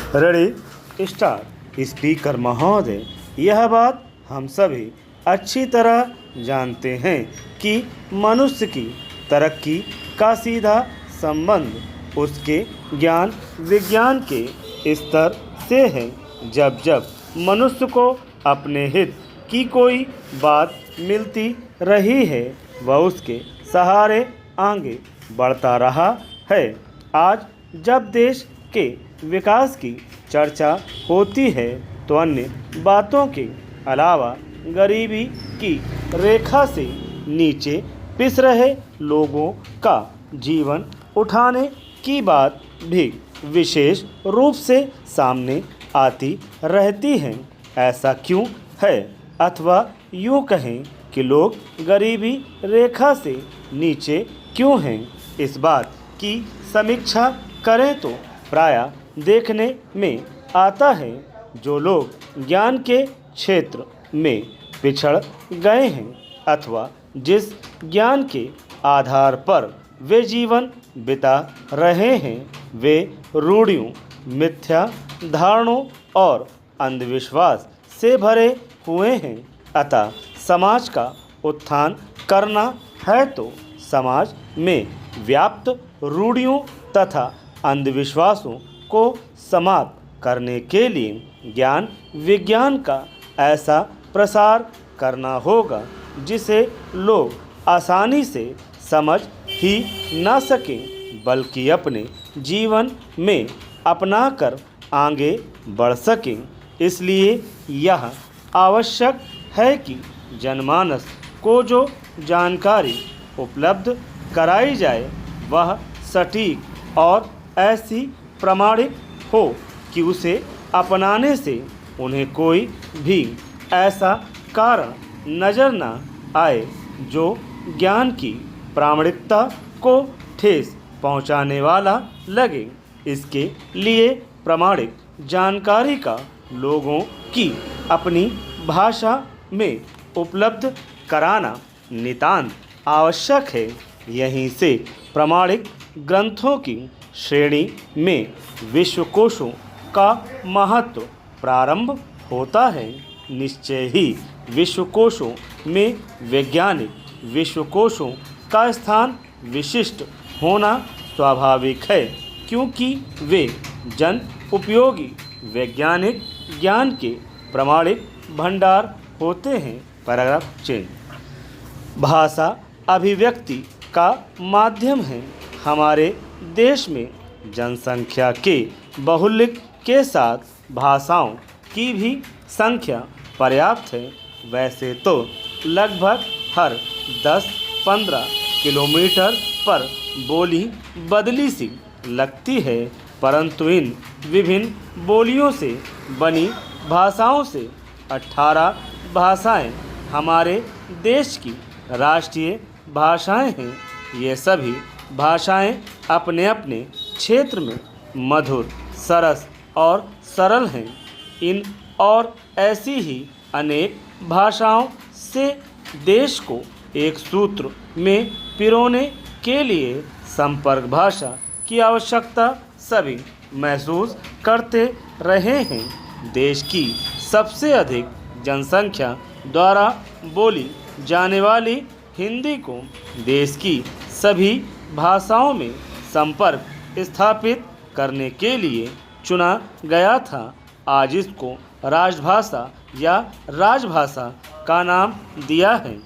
Ready start. Speaker महोदय, यह बात हम सभी अच्छी तरह जानते हैं कि मनुष्य की तरक्की का सीधा संबंध उसके ज्ञान विज्ञान के स्तर से है। जब जब मनुष्य को अपने हित की कोई बात मिलती रही है, वह उसके सहारे आगे बढ़ता रहा है। आज जब देश के विकास की चर्चा होती है तो अन्य बातों के अलावा गरीबी की रेखा से नीचे पिस रहे लोगों का जीवन उठाने की बात भी विशेष रूप से सामने आती रहती है। ऐसा क्यों है, अथवा यूँ कहें कि लोग गरीबी रेखा से नीचे क्यों हैं? इस बात की समीक्षा करें तो प्रायः देखने में आता है जो लोग ज्ञान के क्षेत्र में पिछड़ गए हैं अथवा जिस ज्ञान के आधार पर वे जीवन बिता रहे हैं, वे रूढ़ियों, मिथ्या धारणाओं और अंधविश्वास से भरे हुए हैं। अतः समाज का उत्थान करना है तो समाज में व्याप्त रूढ़ियों तथा अंधविश्वासों को समाप्त करने के लिए ज्ञान विज्ञान का ऐसा प्रसार करना होगा जिसे लोग आसानी से समझ ही न सकें बल्कि अपने जीवन में अपनाकर आगे बढ़ सकें। इसलिए यह आवश्यक है कि जनमानस को जो जानकारी उपलब्ध कराई जाए वह सटीक और ऐसी प्रामाणिक हो कि उसे अपनाने से उन्हें कोई भी ऐसा कारण नज़र न आए जो ज्ञान की प्रामाणिकता को ठेस पहुंचाने वाला लगे। इसके लिए प्रामाणिक जानकारी का लोगों की अपनी भाषा में उपलब्ध कराना नितांत आवश्यक है। यहीं से प्रामाणिक ग्रंथों की श्रेणी में विश्वकोशों का महत्व प्रारंभ होता है। निश्चय ही विश्वकोशों में वैज्ञानिक विश्वकोशों का स्थान विशिष्ट होना स्वाभाविक है, क्योंकि वे जन उपयोगी वैज्ञानिक ज्ञान के प्रामाणिक भंडार होते हैं। Paragraph change. भाषा अभिव्यक्ति का माध्यम है। हमारे देश में जनसंख्या के बाहुल्य के साथ भाषाओं की भी संख्या पर्याप्त है। वैसे तो लगभग हर 10-15 किलोमीटर पर बोली बदली सी लगती है, परंतु इन विभिन्न बोलियों से बनी भाषाओं से 18 भाषाएं हमारे देश की राष्ट्रीय भाषाएं हैं। ये सभी भाषाएं अपने अपने क्षेत्र में मधुर, सरस और सरल हैं। इन और ऐसी ही अनेक भाषाओं से देश को एक सूत्र में पिरोने के लिए संपर्क भाषा की आवश्यकता सभी महसूस करते रहे हैं। देश की सबसे अधिक जनसंख्या द्वारा बोली जाने वाली हिंदी को देश की सभी भाषाओं में संपर्क स्थापित करने के लिए चुना गया था। आज इसको राजभाषा या राजभाषा का नाम दिया है।